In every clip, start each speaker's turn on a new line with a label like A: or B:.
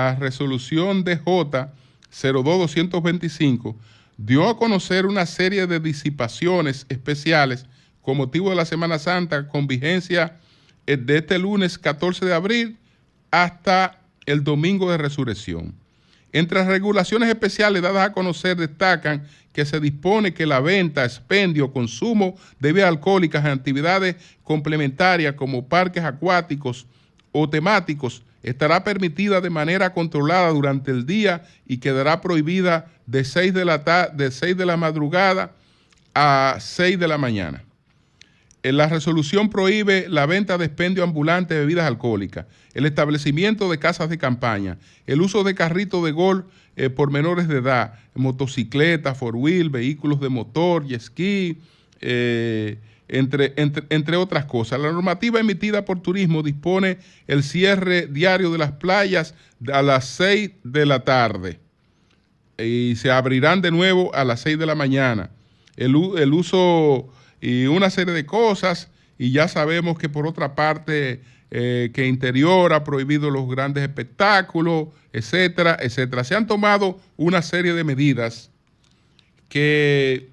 A: La resolución DJ 02225 dio a conocer una serie de disipaciones especiales con motivo de la Semana Santa con vigencia de este lunes 14 de abril hasta el domingo de Resurrección. Entre las regulaciones especiales dadas a conocer destacan que se dispone que la venta, expendio, consumo de bebidas alcohólicas en actividades complementarias como parques acuáticos o temáticos estará permitida de manera controlada durante el día y quedará prohibida de 6 de la madrugada a 6 de la mañana. La resolución prohíbe la venta de expendio ambulante de bebidas alcohólicas, el establecimiento de casas de campaña, el uso de carritos de golf por menores de edad, motocicletas, four wheel, vehículos de motor, jet ski, entre otras cosas. La normativa emitida por Turismo dispone el cierre diario de las playas a las 6 de la tarde y se abrirán de nuevo a las 6 de la mañana. El uso y una serie de cosas, y ya sabemos que por otra parte que Interior ha prohibido los grandes espectáculos, etcétera, etcétera. Se han tomado una serie de medidas que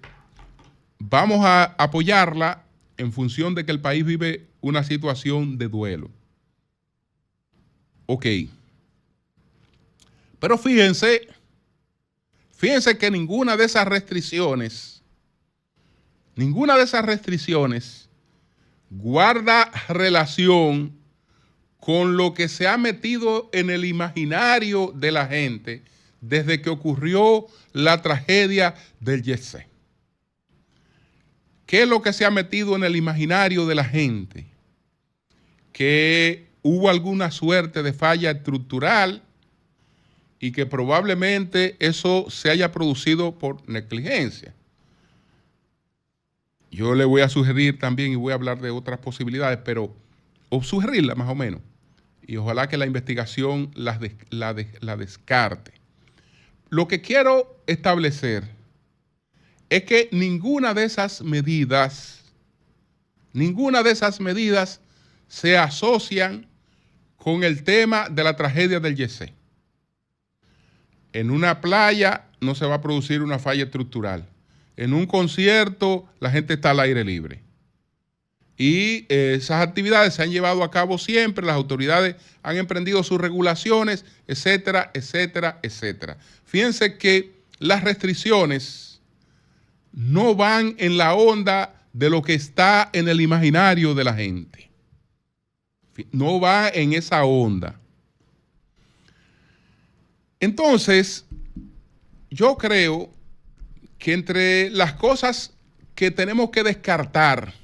A: vamos a apoyarla en función de que el país vive una situación de duelo. Ok. Pero fíjense que ninguna de esas restricciones guarda relación con lo que se ha metido en el imaginario de la gente desde que ocurrió la tragedia del Jet Set. ¿Qué es lo que se ha metido en el imaginario de la gente? Que hubo alguna suerte de falla estructural y que probablemente eso se haya producido por negligencia. Yo le voy a sugerir también, y voy a hablar de otras posibilidades, o sugerirla más o menos, y ojalá que la investigación la descarte. Lo que quiero establecer es que ninguna de esas medidas se asocian con el tema de la tragedia del Jet Set. En una playa no se va a producir una falla estructural. En un concierto la gente está al aire libre. Y esas actividades se han llevado a cabo siempre, las autoridades han emprendido sus regulaciones, etcétera, etcétera, etcétera. Fíjense que las restricciones no van en la onda de lo que está en el imaginario de la gente. No va en esa onda. Entonces, yo creo que entre las cosas que tenemos que descartar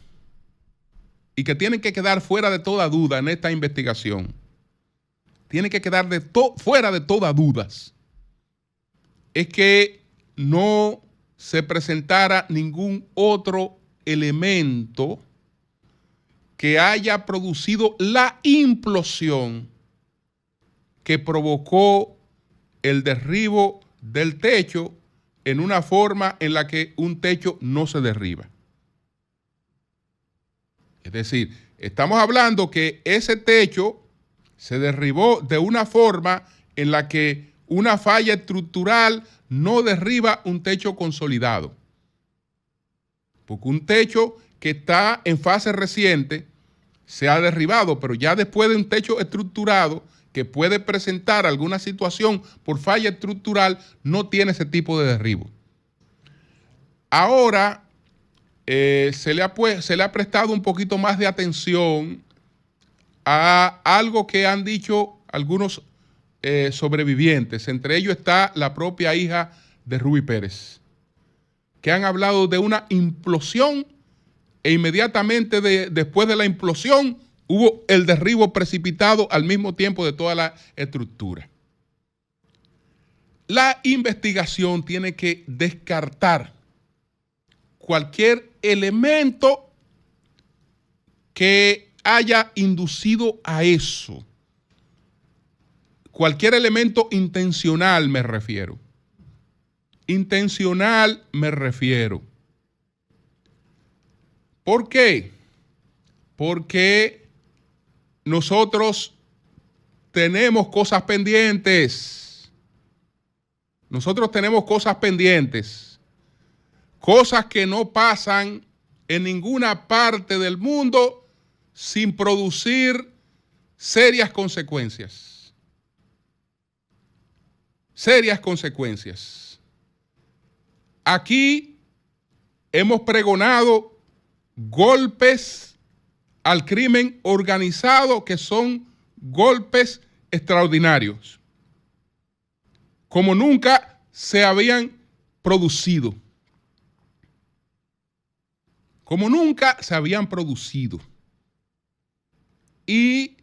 A: y que tienen que quedar fuera de toda duda en esta investigación, tienen que quedar fuera de toda duda, es que no se presentara ningún otro elemento que haya producido la implosión que provocó el derribo del techo en una forma en la que un techo no se derriba. Es decir, estamos hablando que ese techo se derribó de una forma en la que una falla estructural no derriba un techo consolidado. Porque un techo que está en fase reciente se ha derribado, pero ya después de un techo estructurado que puede presentar alguna situación por falla estructural, no tiene ese tipo de derribo. Ahora se le ha prestado un poquito más de atención a algo que han dicho algunos sobrevivientes. Entre ellos está la propia hija de Ruby Pérez, que han hablado de una implosión e inmediatamente después de la implosión hubo el derribo precipitado al mismo tiempo de toda la estructura. La investigación tiene que descartar cualquier elemento que haya inducido a eso. Cualquier elemento intencional me refiero. Intencional me refiero. ¿Por qué? Porque nosotros tenemos cosas pendientes. Nosotros tenemos cosas pendientes. Cosas que no pasan en ninguna parte del mundo sin producir serias consecuencias. Serias consecuencias. Aquí hemos pregonado golpes al crimen organizado que son golpes extraordinarios, como nunca se habían producido. Como nunca se habían producido. Y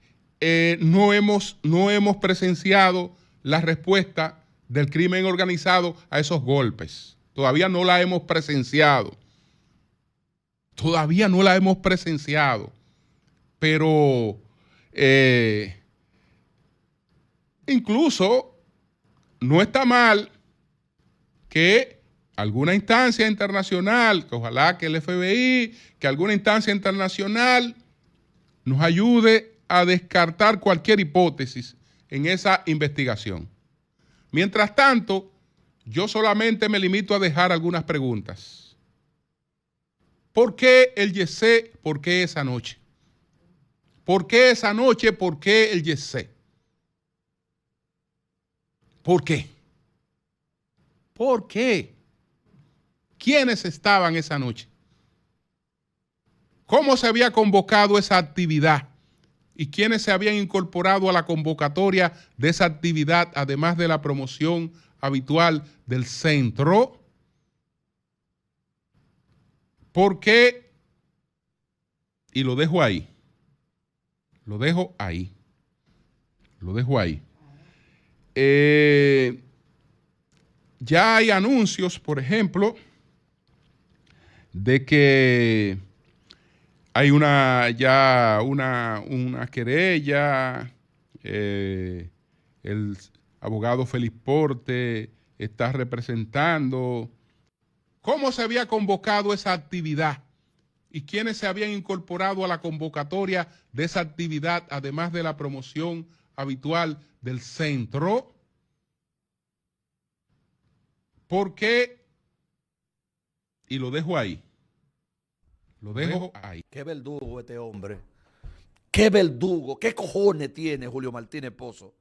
A: no hemos presenciado la respuesta del crimen organizado a esos golpes. Todavía no la hemos presenciado. Todavía no la hemos presenciado. Pero incluso no está mal que alguna instancia internacional, que ojalá que el FBI, que alguna instancia internacional nos ayude a descartar cualquier hipótesis en esa investigación. Mientras tanto, yo solamente me limito a dejar algunas preguntas. ¿Por qué el Yesé? ¿Por qué esa noche? ¿Por qué esa noche? ¿Por qué el Yesé? ¿Por qué? ¿Por qué? ¿Quiénes estaban esa noche? ¿Cómo se había convocado esa actividad? ¿Y quiénes se habían incorporado a la convocatoria de esa actividad, además de la promoción habitual del centro? ¿Por qué? Y lo dejo ahí. Lo dejo ahí. Lo dejo ahí. Ya hay anuncios, por ejemplo, de que hay una querella, el abogado Félix Porte está representando. ¿Cómo se había convocado esa actividad? ¿Y quiénes se habían incorporado a la convocatoria de esa actividad, además de la promoción habitual del centro? ¿Por qué? Y lo dejo ahí. Lo dejo ahí.
B: Qué verdugo este hombre. Qué verdugo. ¿Qué cojones tiene Julio Martínez Pozo?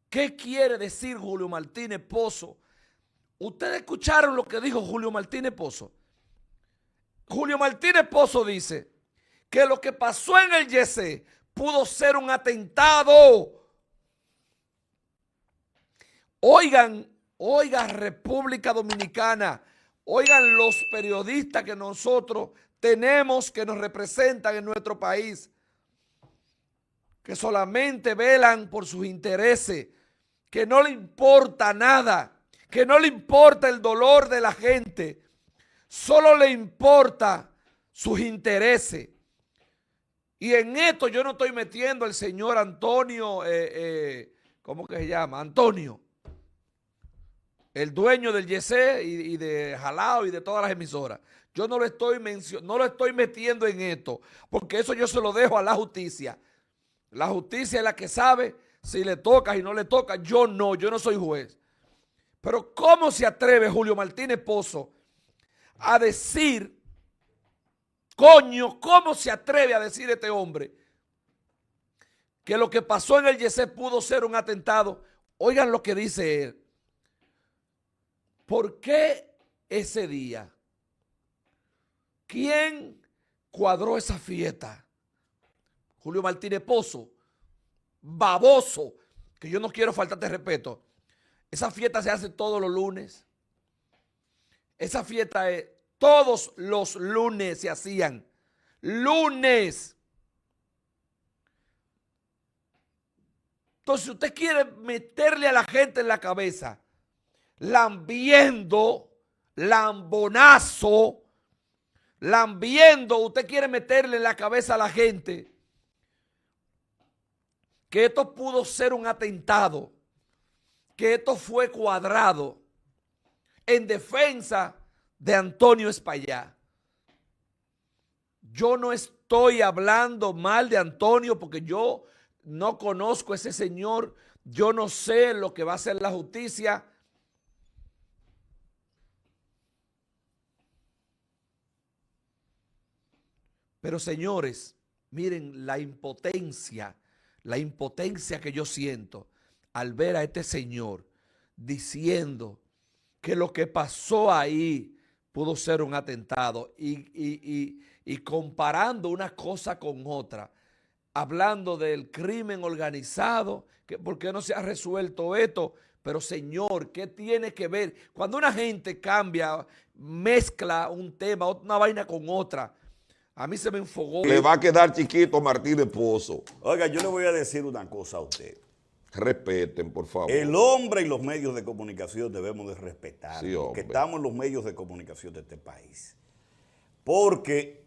B: ¿Qué quiere decir Julio Martínez Pozo? ¿Ustedes escucharon lo que dijo Julio Martínez Pozo? Julio Martínez Pozo dice que lo que pasó en el Yesé pudo ser un atentado. Oigan, República Dominicana, oigan los periodistas que nosotros tenemos que nos representan en nuestro país, que solamente velan por sus intereses, que no le importa nada, que no le importa el dolor de la gente, solo le importa sus intereses. Y en esto yo no estoy metiendo al señor Antonio, ¿cómo que se llama? Antonio, el dueño del Yesé y de Jalao y de todas las emisoras. Yo no lo estoy metiendo en esto, porque eso yo se lo dejo a la justicia. La justicia es la que sabe si le toca y no le toca. Yo no soy juez. Pero ¿cómo se atreve Julio Martínez Pozo a decir, cómo se atreve a decir este hombre que lo que pasó en el Yesé pudo ser un atentado? Oigan lo que dice él. ¿Por qué ese día? ¿Quién cuadró esa fiesta? Julio Martínez Pozo, baboso, que yo no quiero faltarte respeto. Esa fiesta se hace todos los lunes. Esa fiesta es todos los lunes se hacían. Lunes. Entonces, si usted quiere meterle a la gente en la cabeza, lambiendo, lambonazo, lambiendo, usted quiere meterle en la cabeza a la gente que esto pudo ser un atentado, que esto fue cuadrado en defensa de Antonio Espaillá. Yo no estoy hablando mal de Antonio porque yo no conozco a ese señor, yo no sé lo que va a hacer la justicia. Pero señores, miren la impotencia que yo siento al ver a este señor diciendo que lo que pasó ahí pudo ser un atentado y comparando una cosa con otra, hablando del crimen organizado, que por qué no se ha resuelto esto. Pero señor, ¿qué tiene que ver? Cuando una gente cambia, mezcla un tema, una vaina con otra, a mí se me enfogó.
C: Le va a quedar chiquito Martínez Pozo.
D: Oiga, yo le voy a decir una cosa a usted.
C: Respeten, por favor.
D: El hombre y los medios de comunicación debemos de respetar,
C: Sí,
D: que
C: hombre.
D: estamos en los medios de comunicación de este país. Porque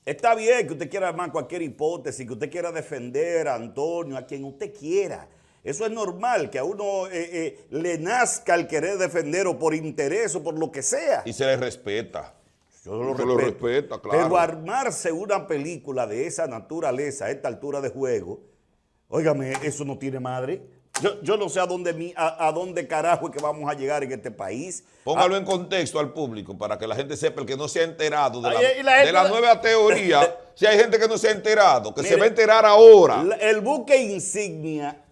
D: está bien que usted quiera armar cualquier hipótesis, que usted quiera defender a Antonio, a quien usted quiera. Eso es normal, que a uno le nazca el querer defender o por interés o por lo que sea.
C: Y se le respeta.
D: Yo
C: Se lo respeta, claro.
D: Pero armarse una película de esa naturaleza a esta altura de juego, óigame, eso no tiene madre. Yo no sé a dónde carajo es que vamos a llegar en este país.
C: Póngalo en contexto al público para que la gente sepa, el que no se ha enterado de
D: Ay, y la gente-
C: de la nueva teoría. Si hay gente que no se ha enterado, que se
D: Mire,
C: va a enterar ahora.
D: El buque insignia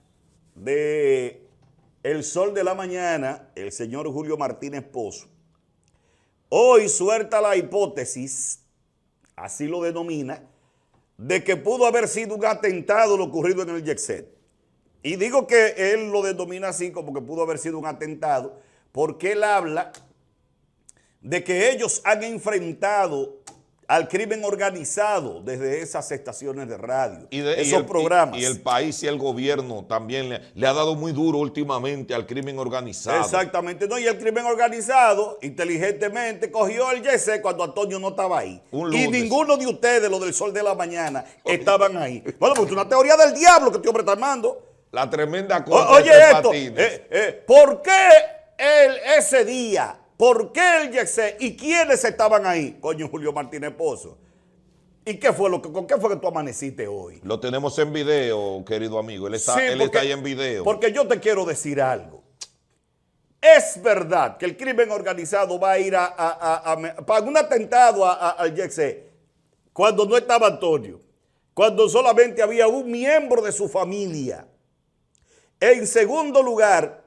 D: de El Sol de la Mañana, el señor Julio Martínez Pozo, hoy suelta la hipótesis, así lo denomina, de que pudo haber sido un atentado lo ocurrido en el Yexet. Y digo que él lo denomina así como que pudo haber sido un atentado, porque él habla de que ellos han enfrentado al crimen organizado desde esas estaciones de radio, esos programas.
C: Y el país y el gobierno también le ha dado muy duro últimamente al crimen organizado.
D: Exactamente, no, y el crimen organizado inteligentemente cogió el YC cuando Antonio no estaba ahí.
C: Un
D: Y
C: lunes.
D: ninguno de ustedes, los del Sol de la Mañana, estaban ahí. Bueno, pues es una teoría del diablo que este hombre está armando.
C: La tremenda cosa
D: Oye
C: de Tres
D: esto,
C: Patines.
D: ¿por qué ese día? ¿Por qué el YC? ¿Y quiénes estaban ahí? Coño, Julio Martínez Pozo. ¿Y con qué fue que tú amaneciste hoy?
C: Lo tenemos en video, querido amigo. Él está,
D: Sí,
C: él está ahí en video.
D: Porque yo te quiero decir algo. Es verdad que el crimen organizado va a ir para un atentado al YC cuando no estaba Antonio, cuando solamente había un miembro de su familia. En segundo lugar,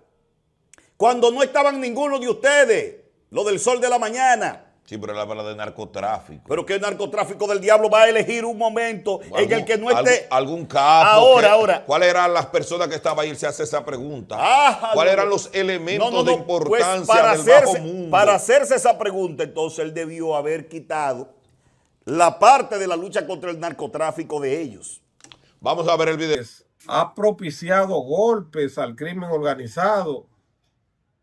D: cuando no estaban ninguno de ustedes, lo del Sol de la Mañana.
C: Sí, pero él habla de narcotráfico.
D: Pero que el narcotráfico del diablo va a elegir un momento en el que no esté.
C: Algún capo.
D: Ahora.
C: ¿Cuáles eran las personas que estaban ahí? Se hace esa pregunta. ¿Cuáles eran los elementos de importancia
D: pues
C: del bajo mundo?
D: para hacerse esa pregunta, entonces él debió haber quitado la parte de la lucha contra el narcotráfico de ellos.
C: Vamos a ver el video.
E: Ha propiciado golpes al crimen organizado,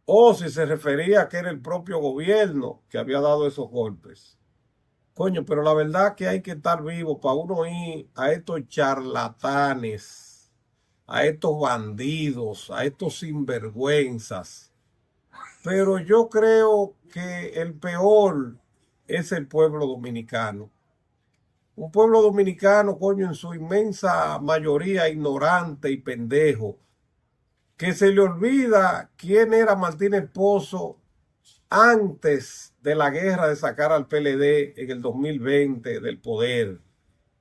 E: o si se refería a que era el propio gobierno que había dado esos golpes. Coño, pero la verdad que hay que estar vivo para uno ir a estos charlatanes, a estos bandidos, a estos sinvergüenzas. Pero yo creo que el peor es el pueblo dominicano. Un pueblo dominicano, coño, en su inmensa mayoría ignorante y pendejo, que se le olvida quién era Martínez Pozo antes de la guerra de sacar al PLD en el 2020 del poder,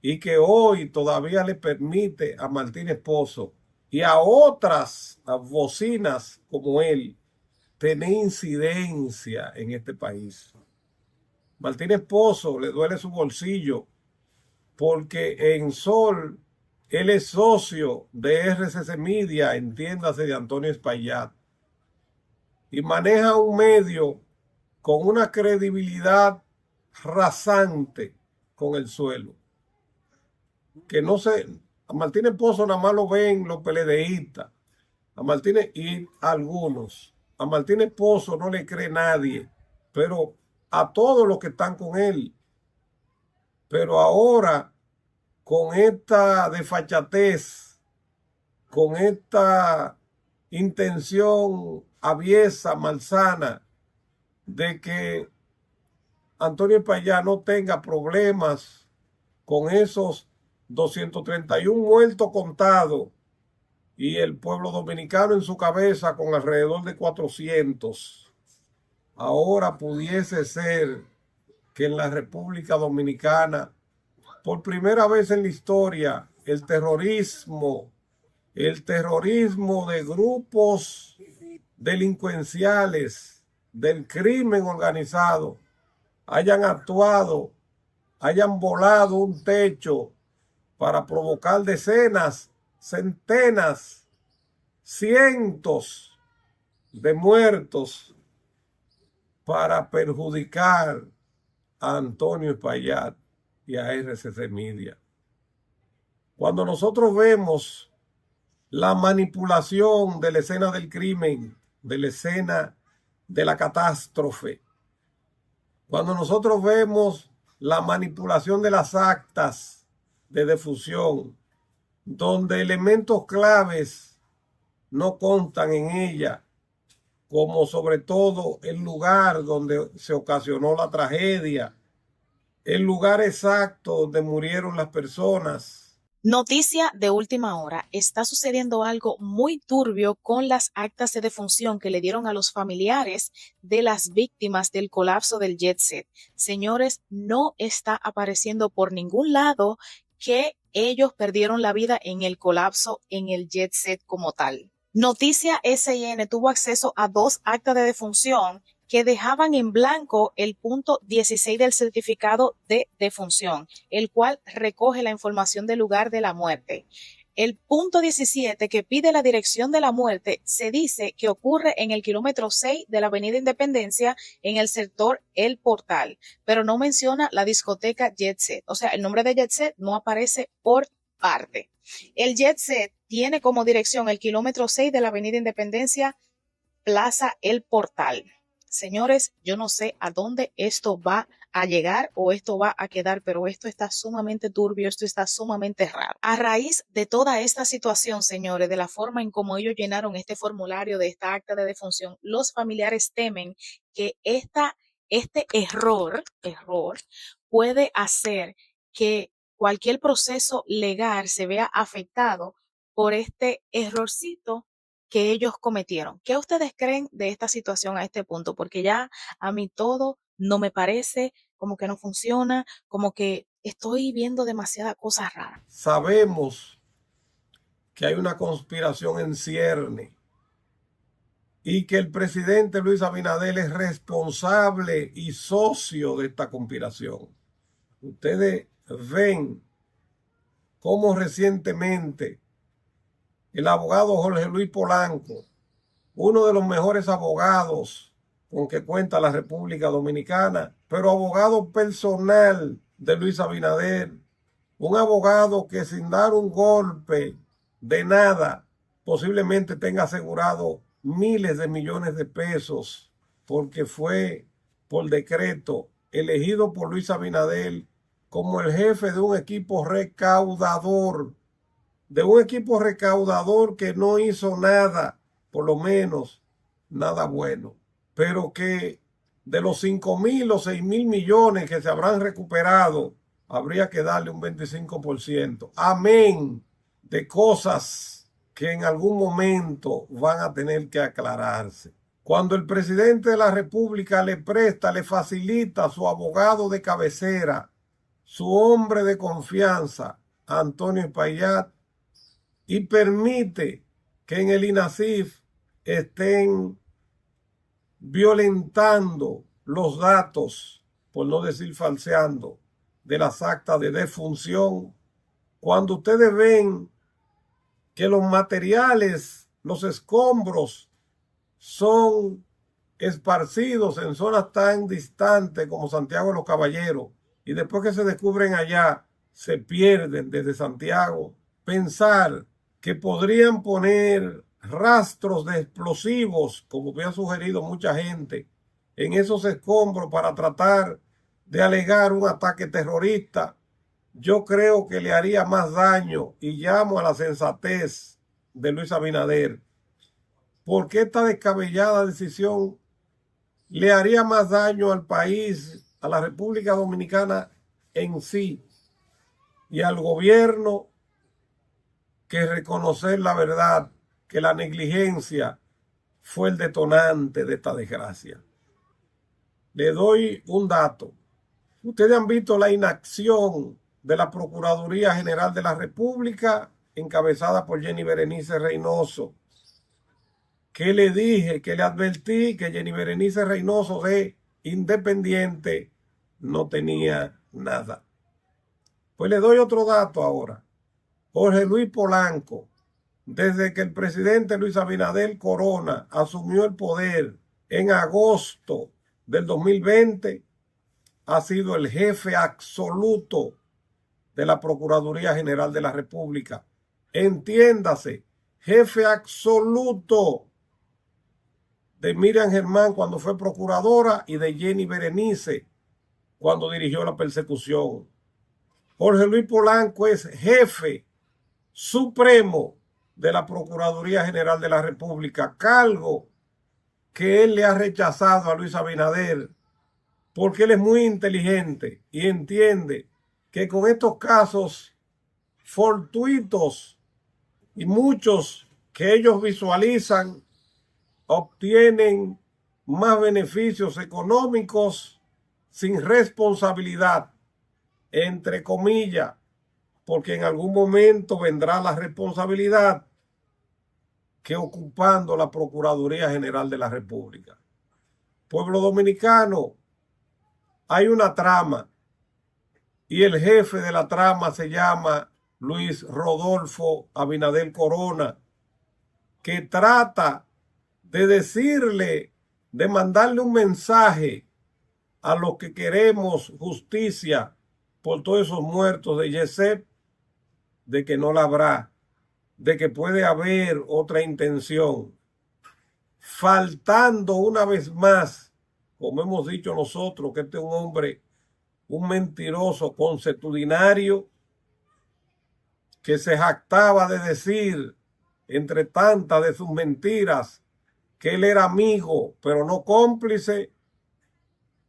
E: y que hoy todavía le permite a Martínez Pozo y a otras bocinas como él tener incidencia en este país. Martínez Pozo le duele su bolsillo porque en Sol él es socio de RCC Media, entiéndase, de Antonio Espaillat, y maneja un medio con una credibilidad rasante con el suelo. Que no sé, a Martínez Pozo nada más lo ven los PLDistas, a Martínez y algunos. A Martínez Pozo no le cree nadie, pero a todos los que están con él. Pero ahora, con esta desfachatez, con esta intención aviesa, malsana, de que Antonio Espaillat no tenga problemas con esos 231 muertos contados y el pueblo dominicano en su cabeza con alrededor de 400. Ahora pudiese ser que en la República Dominicana, por primera vez en la historia, el terrorismo de grupos delincuenciales del crimen organizado hayan actuado, hayan volado un techo para provocar decenas, centenas, cientos de muertos para perjudicar a Antonio Espaillat y a RCC Media. Cuando nosotros vemos la manipulación de la escena del crimen, de la escena de la catástrofe, cuando nosotros vemos la manipulación de las actas de defunción, donde elementos claves no constan en ella, como sobre todo el lugar donde se ocasionó la tragedia, el lugar exacto donde murieron las personas.
F: Noticia de última hora, está sucediendo algo muy turbio con las actas de defunción que le dieron a los familiares de las víctimas del colapso del Jet Set. Señores, no está apareciendo por ningún lado que ellos perdieron la vida en el colapso en el Jet Set como tal. Noticia SIN tuvo acceso a 2 actas de defunción que dejaban en blanco el punto 16 del certificado de defunción, el cual recoge la información del lugar de la muerte. El punto 17, que pide la dirección de la muerte, se dice que ocurre en el kilómetro 6 de la Avenida Independencia, en el sector El Portal, pero no menciona la discoteca Jet Set. O sea, el nombre de Jet Set no aparece por parte. El Jet Set tiene como dirección el kilómetro 6 de la Avenida Independencia, Plaza El Portal. Señores, yo no sé a dónde esto va a llegar o esto va a quedar, pero esto está sumamente turbio, esto está sumamente raro. A raíz de toda esta situación, señores, de la forma en cómo ellos llenaron este formulario de esta acta de defunción, los familiares temen que este error puede hacer que cualquier proceso legal se vea afectado por este errorcito que ellos cometieron. ¿Qué ustedes creen de esta situación a este punto? Porque ya a mí todo no me parece, como que no funciona, como que estoy viendo demasiadas cosas raras.
E: Sabemos que hay una conspiración en cierne y que el presidente Luis Abinader es responsable y socio de esta conspiración. Ustedes ven cómo recientemente el abogado Jorge Luis Polanco, uno de los mejores abogados con que cuenta la República Dominicana, pero abogado personal de Luis Abinader, un abogado que sin dar un golpe de nada, posiblemente tenga asegurado miles de millones de pesos, porque fue por decreto elegido por Luis Abinader como el jefe de un equipo recaudador, que no hizo nada, por lo menos nada bueno, pero que de los 5,000 o 6,000 millones que se habrán recuperado, habría que darle un 25%. Amén de cosas que en algún momento van a tener que aclararse. Cuando el presidente de la República le facilita a su abogado de cabecera, su hombre de confianza, Antonio Espaillat, y permite que en el INASIF estén violentando los datos, por no decir falseando, de las actas de defunción, cuando ustedes ven que los materiales, los escombros, son esparcidos en zonas tan distantes como Santiago de los Caballeros, y después que se descubren allá, se pierden desde Santiago, pensar que podrían poner rastros de explosivos, como había sugerido mucha gente, en esos escombros para tratar de alegar un ataque terrorista, yo creo que le haría más daño, y llamo a la sensatez de Luis Abinader, porque esta descabellada decisión le haría más daño al país, a la República Dominicana en sí, y al gobierno que reconocer la verdad, que la negligencia fue el detonante de esta desgracia. Le doy un dato. Ustedes han visto la inacción de la Procuraduría General de la República, encabezada por Jenny Berenice Reynoso. ¿Qué le dije? Que le advertí que Jenny Berenice Reynoso de independiente no tenía nada. Pues le doy otro dato ahora. Jorge Luis Polanco, desde que el presidente Luis Abinader Corona asumió el poder en agosto del 2020, ha sido el jefe absoluto de la Procuraduría General de la República. Entiéndase, jefe absoluto de Miriam Germán cuando fue procuradora y de Jenny Berenice cuando dirigió la persecución. Jorge Luis Polanco es jefe supremo de la Procuraduría General de la República, cargo que él le ha rechazado a Luis Abinader porque él es muy inteligente y entiende que con estos casos fortuitos y muchos que ellos visualizan obtienen más beneficios económicos sin responsabilidad, entre comillas, porque en algún momento vendrá la responsabilidad que ocupando la Procuraduría General de la República. Pueblo dominicano, hay una trama y el jefe de la trama se llama Luis Rodolfo Abinader Corona, que trata de decirle, de mandarle un mensaje a los que queremos justicia por todos esos muertos de Yesep, de que no la habrá, de que puede haber otra intención, faltando una vez más, como hemos dicho nosotros, que este es un hombre, un mentiroso consuetudinario, que se jactaba de decir, entre tantas de sus mentiras, que él era amigo, pero no cómplice.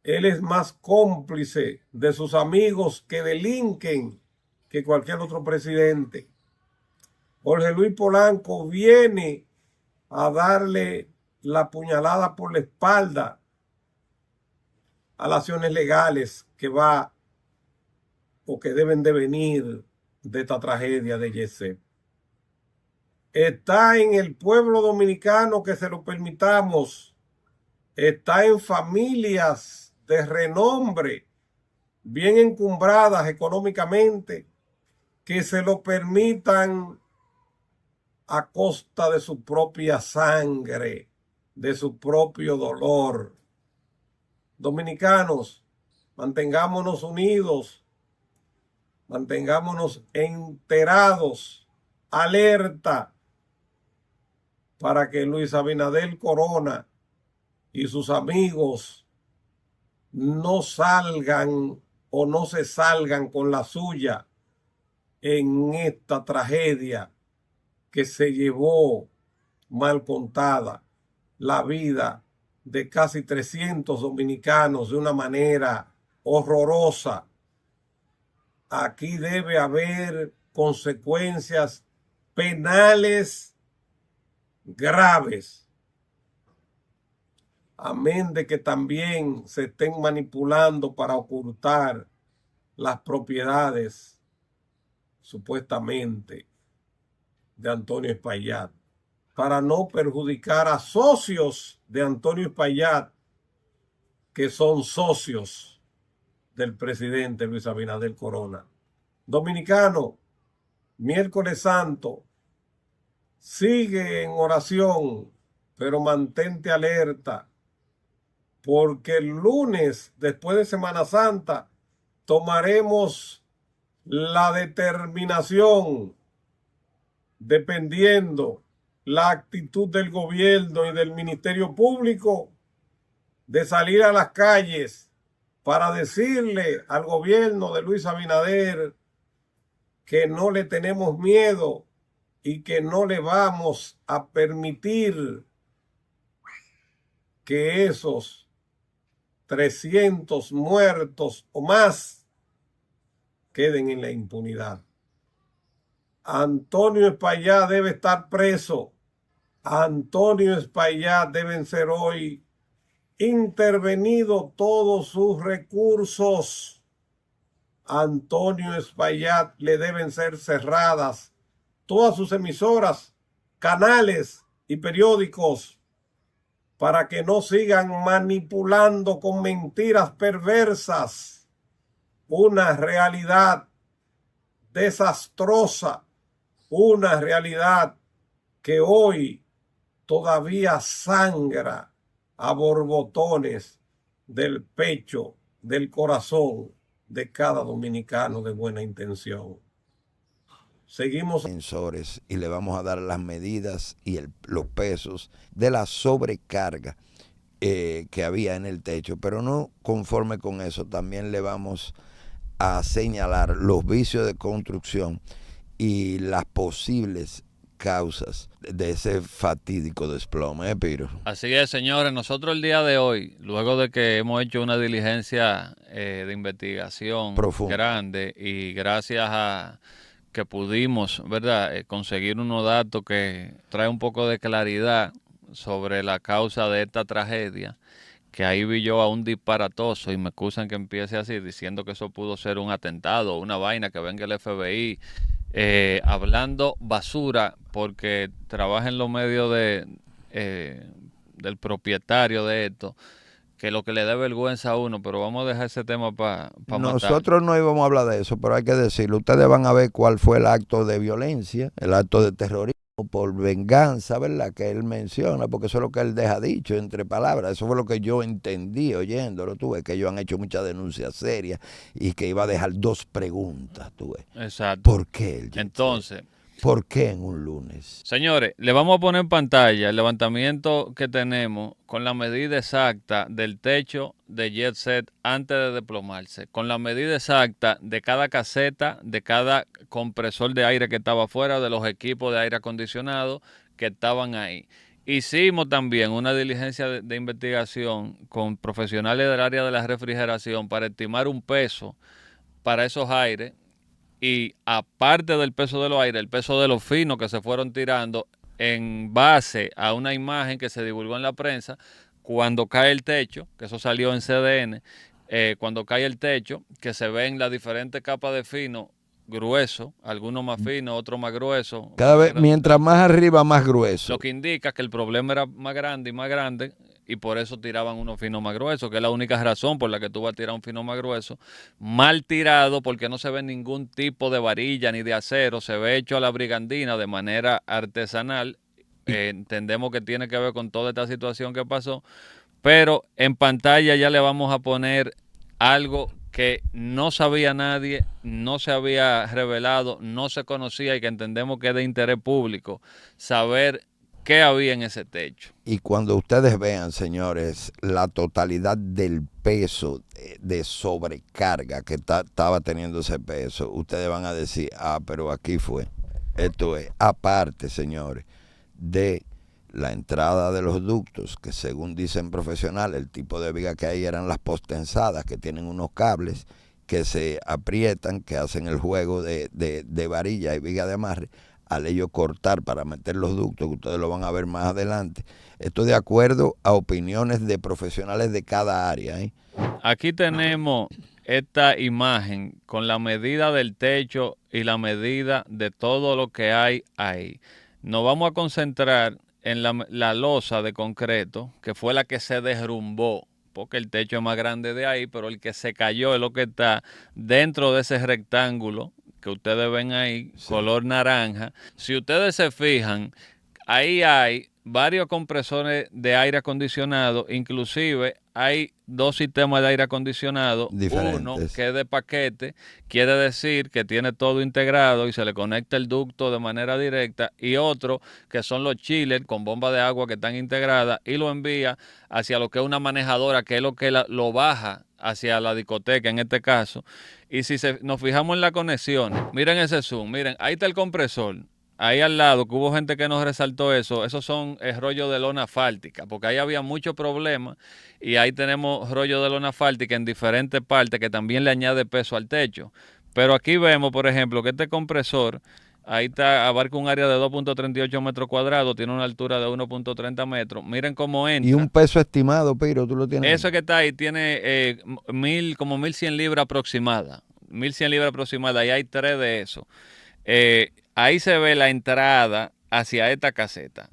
E: Él es más cómplice de sus amigos que delinquen que cualquier otro presidente. Jorge Luis Polanco viene a darle la puñalada por la espalda a las acciones legales que va o que deben de venir de esta tragedia de Yesep. Está en el pueblo dominicano que se lo permitamos. Está en familias de renombre, bien encumbradas económicamente, que se lo permitan a costa de su propia sangre, de su propio dolor. Dominicanos, mantengámonos unidos, mantengámonos enterados, alerta, para que Luis Abinader Corona y sus amigos no salgan o no se salgan con la suya en esta tragedia que se llevó, mal contada, la vida de casi 300 dominicanos de una manera horrorosa. Aquí debe haber consecuencias penales graves, amén de que también se estén manipulando para ocultar las propiedades supuestamente de Antonio Espaillat, para no perjudicar a socios de Antonio Espaillat que son socios del presidente Luis Abinader Corona. Dominicano, miércoles santo, sigue en oración, pero mantente alerta, porque el lunes, después de Semana Santa, tomaremos la determinación, dependiendo la actitud del gobierno y del Ministerio Público, de salir a las calles para decirle al gobierno de Luis Abinader que no le tenemos miedo y que no le vamos a permitir que esos 300 muertos o más queden en la impunidad. Antonio Espaillat debe estar preso. Antonio Espaillat deben ser hoy intervenidos todos sus recursos. Antonio Espaillat le deben ser cerradas todas sus emisoras, canales y periódicos para que no sigan manipulando con mentiras perversas una realidad desastrosa, una realidad que hoy todavía sangra a borbotones del pecho, del corazón de cada dominicano de buena intención. Seguimos
G: y le vamos a dar las medidas y los pesos de la sobrecarga que había en el techo, pero no conforme con eso, también le vamos a señalar los vicios de construcción y las posibles causas de ese fatídico desplome, Piro.
H: Así es, señores, nosotros el día de hoy, luego de que hemos hecho una diligencia de investigación
G: profunda,
H: grande, y gracias a que pudimos, ¿verdad?, conseguir unos datos que trae un poco de claridad sobre la causa de esta tragedia, que ahí vi yo a un disparatoso, y me excusan que empiece así, diciendo que eso pudo ser un atentado, una vaina, que venga el FBI, hablando basura, porque trabaja en los medios del propietario de esto, que lo que le da vergüenza a uno, pero vamos a dejar ese tema para
G: nosotros no íbamos a hablar de eso, pero hay que decirlo. Ustedes van a ver cuál fue el acto de violencia, el acto de terrorismo por venganza, ¿verdad?, que él menciona, porque eso es lo que él deja dicho entre palabras. Eso fue lo que yo entendí oyéndolo, tú ves, que ellos han hecho muchas denuncias serias y que iba a dejar 2 preguntas, tú ves.
H: Exacto.
G: ¿Por qué?
H: Entonces,
G: ¿por qué en un lunes?
H: Señores, le vamos a poner en pantalla el levantamiento que tenemos con la medida exacta del techo de Jet Set antes de desplomarse, con la medida exacta de cada caseta, de cada compresor de aire que estaba afuera, de los equipos de aire acondicionado que estaban ahí. Hicimos también una diligencia de investigación con profesionales del área de la refrigeración para estimar un peso para esos aires. Y aparte del peso de los aires, el peso de los finos que se fueron tirando en base a una imagen que se divulgó en la prensa cuando cae el techo, que eso salió en CDN, cuando cae el techo, que se ven las diferentes capas de fino grueso, algunos más finos, otros más gruesos.
G: Cada vez, mientras más arriba, más grueso.
H: Lo que indica que el problema era más grande y más grande, y por eso tiraban unos finos más gruesos, que es la única razón por la que tú vas a tirar un fino más grueso. Mal tirado, porque no se ve ningún tipo de varilla ni de acero, se ve hecho a la brigandina de manera artesanal. Entendemos que tiene que ver con toda esta situación que pasó, pero en pantalla ya le vamos a poner algo que no sabía nadie, no se había revelado, no se conocía, y que entendemos que es de interés público saber qué había en ese techo.
G: Y cuando ustedes vean, señores, la totalidad del peso de sobrecarga que estaba teniendo ese peso, ustedes van a decir, pero aquí fue. Esto es, aparte, señores, de la entrada de los ductos, que según dicen profesionales, el tipo de viga que hay eran las postensadas, que tienen unos cables que se aprietan, que hacen el juego de varilla y viga de amarre, al ello cortar para meter los ductos, que ustedes lo van a ver más adelante. Esto de acuerdo a opiniones de profesionales de cada área.
H: Aquí tenemos esta imagen con la medida del techo y la medida de todo lo que hay ahí. Nos vamos a concentrar en la losa de concreto, que fue la que se derrumbó, porque el techo es más grande de ahí, pero el que se cayó es lo que está dentro de ese rectángulo que ustedes ven ahí, sí, color naranja. Si ustedes se fijan, ahí hay varios compresores de aire acondicionado, inclusive hay 2 sistemas de aire acondicionado, diferentes. Uno que es de paquete, quiere decir que tiene todo integrado y se le conecta el ducto de manera directa, y otro que son los chillers con bomba de agua que están integradas y lo envía hacia lo que es una manejadora, que es lo que lo baja hacia la discoteca en este caso. Y si nos fijamos en la conexión, miren ese zoom, miren, ahí está el compresor. Ahí al lado, que hubo gente que nos resaltó eso, esos son rollos de lona asfáltica, porque ahí había muchos problemas, y ahí tenemos rollos de lona asfáltica en diferentes partes que también le añade peso al techo. Pero aquí vemos, por ejemplo, que este compresor Ahí está, abarca un área de 2.38 metros cuadrados, tiene una altura de 1.30 metros. Miren cómo entra.
G: Y un peso estimado, Piro, tú lo tienes.
H: Eso que está ahí tiene como 1.100 libras aproximadas. 1.100 libras aproximadas, y hay 3 de eso. Ahí se ve la entrada hacia esta caseta.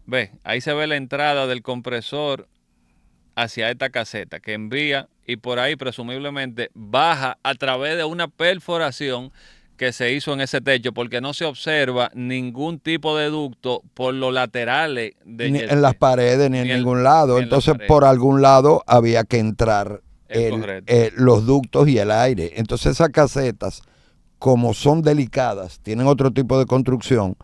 H: Ve, ahí se ve la entrada del compresor hacia esta caseta que envía, y por ahí presumiblemente baja a través de una perforación que se hizo en ese techo, porque no se observa ningún tipo de ducto por los laterales de
G: ni en las paredes ni en ningún lado.
H: ni en la
G: Entonces
H: pared.
G: por algún lado había que entrar
H: Correcto.
G: los ductos y el aire. Entonces esas casetas, como son delicadas, tienen otro tipo de construcción,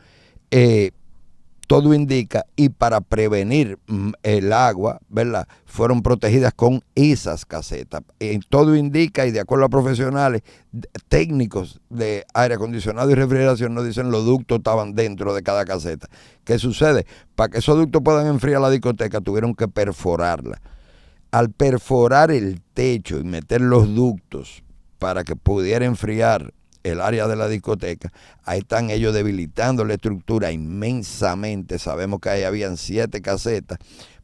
G: todo indica, y para prevenir el agua, ¿verdad?, fueron protegidas con esas casetas. Todo indica, y de acuerdo a profesionales, técnicos de aire acondicionado y refrigeración, nos dicen los ductos estaban dentro de cada caseta. ¿Qué sucede? Para que esos ductos puedan enfriar la discoteca, tuvieron que perforarla. Al perforar el techo y meter los ductos para que pudiera enfriar el área de la discoteca, ahí están ellos debilitando la estructura inmensamente. Sabemos que ahí habían 7 casetas,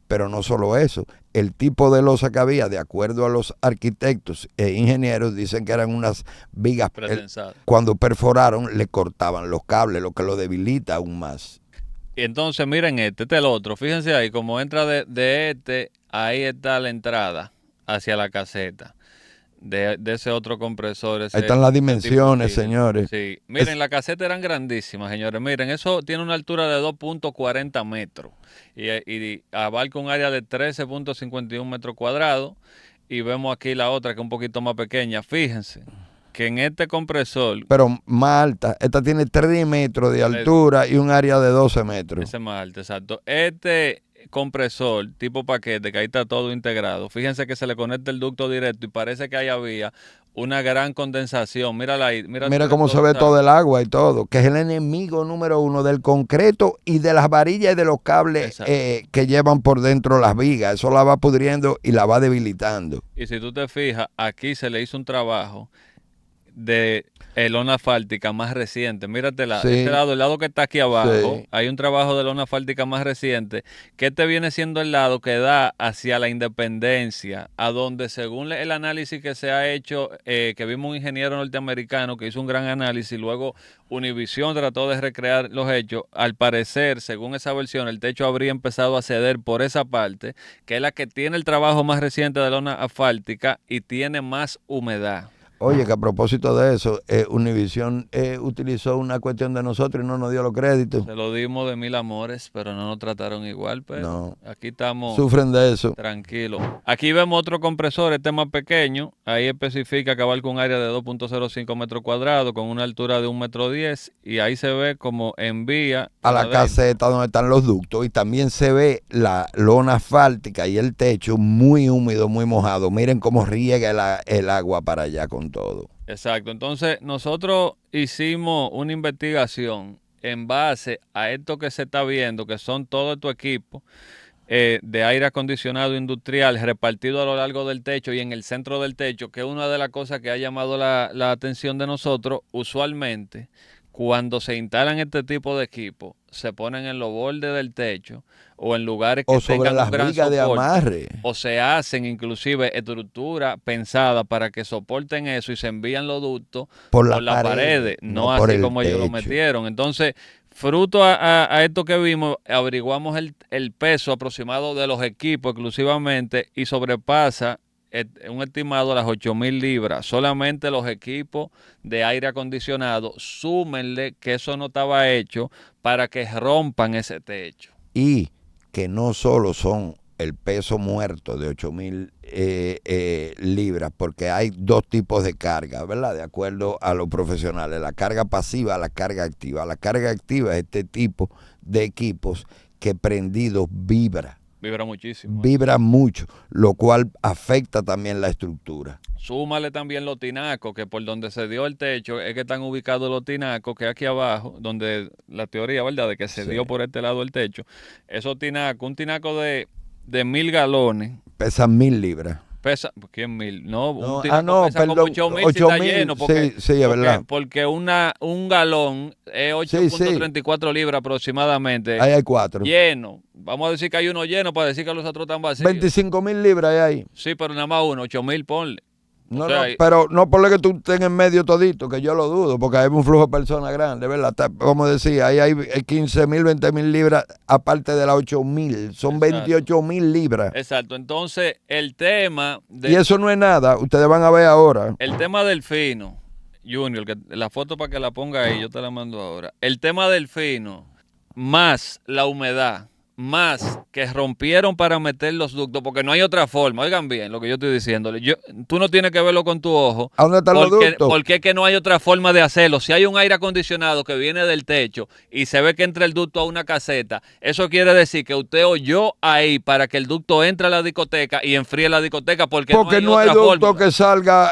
G: pero no solo eso, el tipo de losa que había, de acuerdo a los arquitectos e ingenieros, dicen que eran unas vigas, cuando perforaron le cortaban los cables, lo que lo debilita aún más.
H: Y entonces miren este es el otro, fíjense ahí, como entra de este, ahí está la entrada hacia la caseta de ese otro compresor. Ahí
G: están las dimensiones, señores.
H: Sí, miren, las casetas eran grandísimas, señores. Miren, eso tiene una altura de 2.40 metros y abarca un área de 13.51 metros cuadrados. Y vemos aquí la otra que es un poquito más pequeña. Fíjense que en este compresor,
G: pero más alta, esta tiene 3 metros de altura y un área de 12 metros.
H: Ese es más alto, exacto. Este compresor tipo paquete, que ahí está todo integrado, fíjense que se le conecta el ducto directo y parece que ahí había una gran condensación. Mírala ahí. Mira
G: cómo se ve todo el agua y todo, que es el enemigo número 1 del concreto y de las varillas y de los cables que llevan por dentro las vigas. Eso la va pudriendo y la va debilitando.
H: Y si tú te fijas, aquí se le hizo un trabajo de lona asfáltica más reciente. Mírate este lado, el lado que está aquí abajo, hay un trabajo de lona asfáltica más reciente, que este viene siendo el lado que da hacia la Independencia, a donde según el análisis que se ha hecho, que vimos un ingeniero norteamericano que hizo un gran análisis, luego Univisión trató de recrear los hechos. Al parecer, según esa versión, el techo habría empezado a ceder por esa parte, que es la que tiene el trabajo más reciente de lona asfáltica y tiene más humedad.
G: Oye, que a propósito de eso, Univisión utilizó una cuestión de nosotros y no nos dio los créditos.
H: Se lo dimos de 1000 amores, pero no nos trataron igual. Pero
G: no.
H: Aquí estamos.
G: Sufren de eso.
H: Tranquilo. Aquí vemos otro compresor, este más pequeño. Ahí especifica que abarca un área de 2.05 metros cuadrados con una altura de 1,10 metros. Y ahí se ve como envía
G: a la caseta donde están los ductos. Y también se ve la lona asfáltica y el techo muy húmedo, muy mojado. Miren cómo riega el agua para allá con todo.
H: Exacto. Entonces nosotros hicimos una investigación en base a esto que se está viendo, que son todo estos equipos de aire acondicionado industrial repartido a lo largo del techo y en el centro del techo, que es una de las cosas que ha llamado la atención de nosotros. Usualmente, cuando se instalan este tipo de equipos, se ponen en los bordes del techo o en lugares que tengan un gran soporte,
G: de amarre,
H: o se hacen inclusive estructuras pensadas para que soporten eso y se envían los ductos por las paredes, no así como ellos lo metieron. Entonces, fruto a esto que vimos, averiguamos el peso aproximado de los equipos exclusivamente y sobrepasa un estimado de las 8,000 libras. Solamente los equipos de aire acondicionado, súmenle que eso no estaba hecho para que rompan ese techo.
G: Y que no solo son el peso muerto de 8,000 libras, porque hay 2 tipos de carga, ¿verdad? De acuerdo a los profesionales, la carga pasiva, la carga activa. La carga activa es este tipo de equipos que prendidos vibra.
H: Vibra muchísimo.
G: Vibra mucho, lo cual afecta también la estructura.
H: Súmale también los tinacos, que por donde se dio el techo es que están ubicados los tinacos, que aquí abajo, donde la teoría, ¿verdad?, de que se dio por este lado el techo. Esos tinacos, un tinaco de 1000 galones.
G: Pesan 1000 libras.
H: Pesa, ¿quién mil? No,
G: No,
H: un tinaco
G: no,
H: pesa como
G: perdón,
H: 8.000 si está
G: 8.000,
H: lleno. Porque,
G: sí, es verdad.
H: Porque un galón es
G: Sí,
H: 8.34 libras aproximadamente.
G: Ahí hay 4.
H: Lleno. Vamos a decir que hay uno lleno para decir que los otros están vacíos.
G: 25.000 libras hay ahí.
H: Sí, pero nada más uno, 8.000 ponle.
G: No,
H: O sea,
G: pero no ponle que tú estés en medio todito, que yo lo dudo, porque hay un flujo de personas grande, ¿verdad? Como decía, ahí hay 15.000, 20.000 libras, aparte de las 8.000, son
H: Exacto.
G: 28.000 libras.
H: Exacto. Entonces, el tema
G: Y eso no es nada, ustedes van a ver ahora.
H: El tema del fino, Junior, que la foto para que la ponga ahí, yo te la mando ahora. El tema del fino, más la humedad, más que rompieron para meter los ductos, porque no hay otra forma. Oigan bien lo que yo estoy diciéndole. Tú no tienes que verlo con tu ojo.
G: ¿A dónde están los ductos?
H: Porque es que no hay otra forma de hacerlo. Si hay un aire acondicionado que viene del techo y se ve que entra el ducto a una caseta, eso quiere decir que usted oyó ahí para que el ducto entre a la discoteca y enfríe la discoteca, porque
G: no hay ducto
H: forma.
G: que salga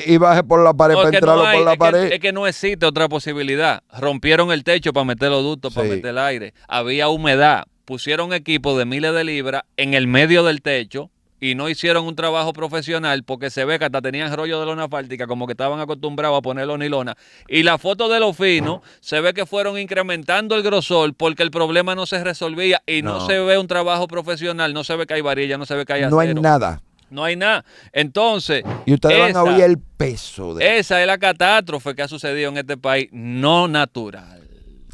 G: y baje por la pared,
H: No,
G: para entrarlo por la pared.
H: Es que no existe otra posibilidad. Rompieron el techo para meter los ductos, para
G: Sí.
H: meter el aire. Había humedad. Pusieron equipos de miles de libras en el medio del techo y no hicieron un trabajo profesional, porque se ve que hasta tenían rollo de lona fáltica, como que estaban acostumbrados a ponerlo nilona. Y la foto de los finos se ve que fueron incrementando el grosor porque el problema no se resolvía y no se ve un trabajo profesional, no se ve que hay varilla, no se ve que hay acero.
G: No hay nada.
H: No hay nada. Entonces,
G: Y ustedes van a oír el peso de
H: esa es la catástrofe que ha sucedido en este país, no natural.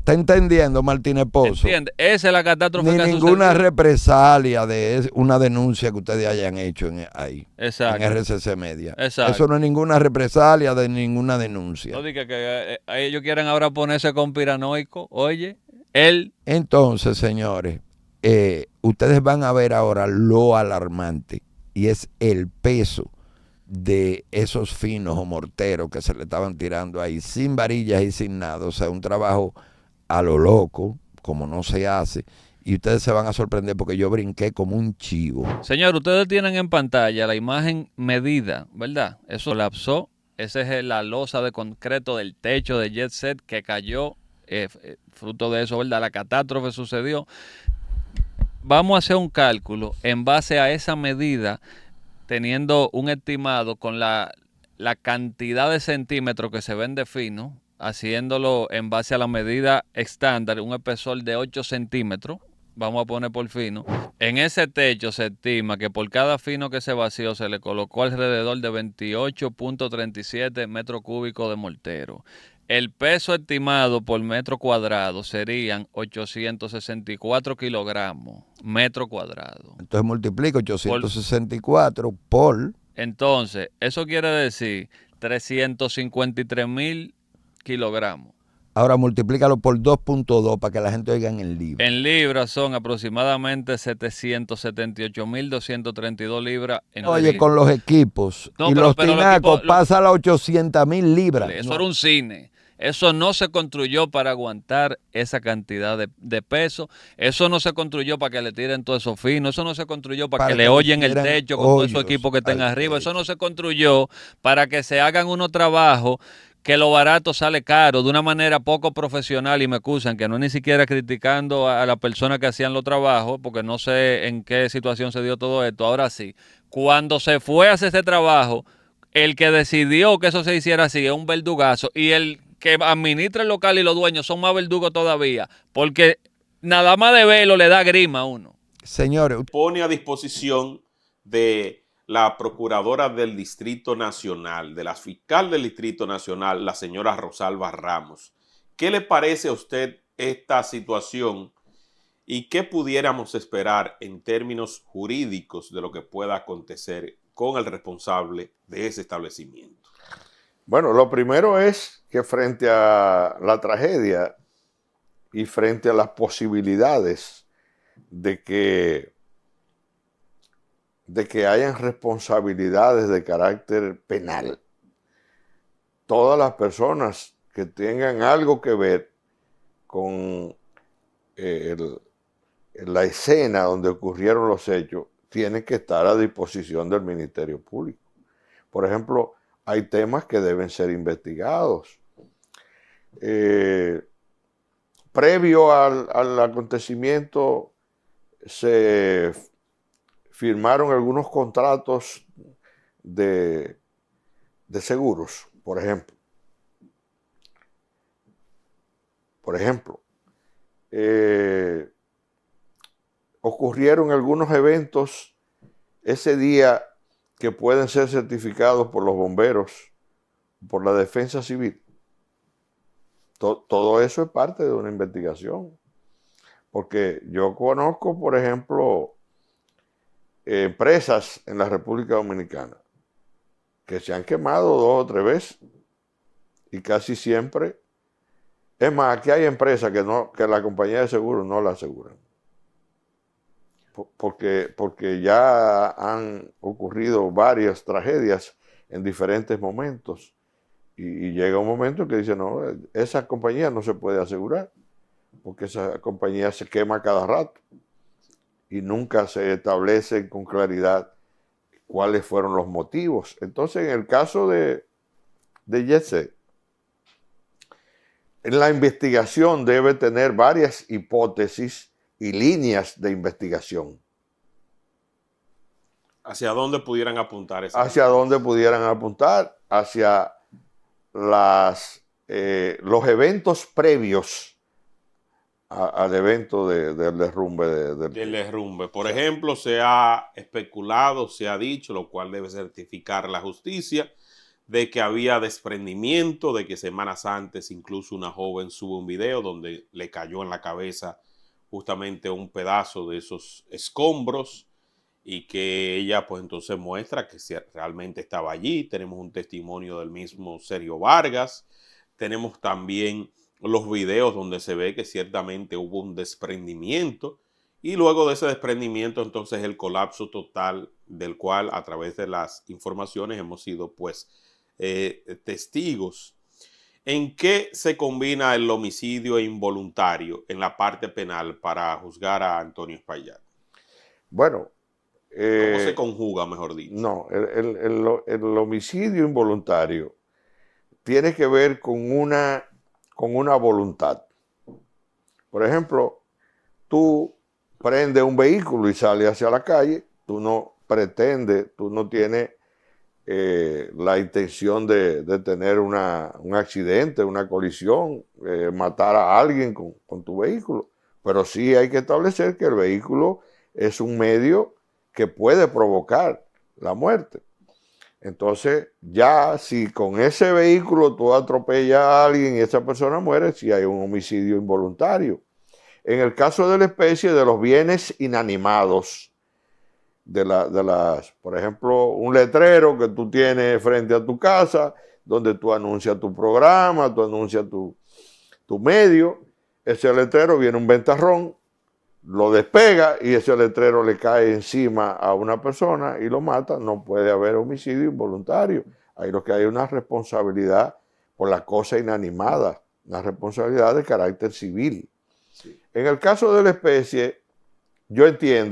G: ¿Está entendiendo, Martínez Pozo?
H: ¿Entiende? Esa es la catástrofe
G: Ni
H: que ha
G: ninguna
H: sucedido.
G: represalia de una denuncia que ustedes hayan hecho ahí.
H: Exacto.
G: En RCC Media.
H: Exacto.
G: Eso no es ninguna represalia de ninguna denuncia.
H: No diga que ellos quieren ahora ponerse conspiranoico. Oye,
G: Entonces, señores, ustedes van a ver ahora lo alarmante, y es el peso de esos finos o morteros que se le estaban tirando ahí sin varillas y sin nada. O sea, un trabajo a lo loco, como no se hace, y ustedes se van a sorprender porque yo brinqué como un chivo.
H: señor, ustedes tienen en pantalla la imagen medida, ¿verdad? Eso colapsó. Esa es la losa de concreto del techo de Jet Set que cayó, fruto de eso, ¿verdad? La catástrofe sucedió. Vamos a hacer un cálculo en base a esa medida, teniendo un estimado con la cantidad de centímetros que se ven de fino, haciéndolo en base a la medida estándar, un espesor de 8 centímetros, vamos a poner por fino. En ese techo se estima que por cada fino que se vació se le colocó alrededor de 28.37 metros cúbicos de mortero. El peso estimado por metro cuadrado serían 864 kilogramos, metro cuadrado.
G: Entonces multiplica 864 por...
H: Entonces, eso quiere decir 353.000 kilogramos.
G: Ahora multiplícalo por 2.2 para que la gente oiga en libras.
H: En libras son aproximadamente 778.232 libras.
G: Oye, con los equipos y los tinacos pasa a las 800.000 libras.
H: Eso era un cine. Eso no se construyó para aguantar esa cantidad de peso. Eso no se construyó para que le tiren todo eso fino. Eso no se construyó para que le oyen el techo con todos esos equipos que estén arriba. Eso no se construyó para que se hagan unos trabajos que lo barato sale caro, de una manera poco profesional, y me excusan que no es ni siquiera criticando a la persona que hacían los trabajos, porque no sé en qué situación se dio todo esto. Ahora sí, cuando se fue a hacer ese trabajo, el que decidió que eso se hiciera así es un verdugazo, y el que administra el local y los dueños son más verdugos todavía, porque nada más de verlo le da grima a uno.
G: Señores,
C: pone a disposición de la procuradora del Distrito Nacional, de la fiscal del Distrito Nacional, la señora Rosalba Ramos. ¿Qué le parece a usted esta situación y qué pudiéramos esperar en términos jurídicos de lo que pueda acontecer con el responsable de ese establecimiento?
I: Bueno, lo primero es que frente a la tragedia y frente a las posibilidades de que hayan responsabilidades de carácter penal, todas las personas que tengan algo que ver con la escena donde ocurrieron los hechos tienen que estar a disposición del Ministerio Público. Por ejemplo, hay temas que deben ser investigados. Previo al acontecimiento se firmaron algunos contratos de seguros, por ejemplo. Ocurrieron algunos eventos ese día que pueden ser certificados por los bomberos, por la defensa civil. Todo eso es parte de una investigación. Porque yo conozco, por ejemplo, empresas en la República Dominicana que se han quemado 2 o 3 veces y casi siempre. Es más, aquí hay empresas que la compañía de seguros no la aseguran. Porque ya han ocurrido varias tragedias en diferentes momentos. Y llega un momento que dice, no, esa compañía no se puede asegurar, porque esa compañía se quema cada rato y nunca se establece con claridad cuáles fueron los motivos. Entonces, en el caso de Jet-Set, la investigación debe tener varias hipótesis y líneas de investigación.
C: ¿Hacia dónde pudieran apuntar esas?
I: Hacia dónde pudieran apuntar, hacia los eventos previos al evento del derrumbe.
C: Del derrumbe. Por ejemplo, se ha especulado, se ha dicho, lo cual debe certificar la justicia, de que había desprendimiento, de que semanas antes incluso una joven sube un video donde le cayó en la cabeza justamente un pedazo de esos escombros y que ella pues entonces muestra que realmente estaba allí. Tenemos un testimonio del mismo Sergio Vargas, tenemos también los videos donde se ve que ciertamente hubo un desprendimiento y luego de ese desprendimiento entonces el colapso total del cual a través de las informaciones hemos sido pues testigos. ¿En qué se combina el homicidio involuntario en la parte penal para juzgar a Antonio Espaillat?
I: Bueno,
C: ¿cómo se conjuga, mejor dicho?
I: No, el homicidio involuntario tiene que ver con una voluntad. Por ejemplo, tú prendes un vehículo y sales hacia la calle, tú no pretendes, tú no tienes la intención de tener un accidente, una colisión, matar a alguien con tu vehículo, pero sí hay que establecer que el vehículo es un medio que puede provocar la muerte. Entonces, ya si con ese vehículo tú atropellas a alguien y esa persona muere, sí hay un homicidio involuntario. En el caso de la especie de los bienes inanimados, por ejemplo, un letrero que tú tienes frente a tu casa, donde tú anuncias tu programa, tú anuncias tu medio, ese letrero viene un ventarrón, lo despega y ese letrero le cae encima a una persona y lo mata, no puede haber homicidio involuntario. Ahí lo que hay es una responsabilidad por la cosa inanimada, una responsabilidad de carácter civil. Sí. En el caso de la especie, yo entiendo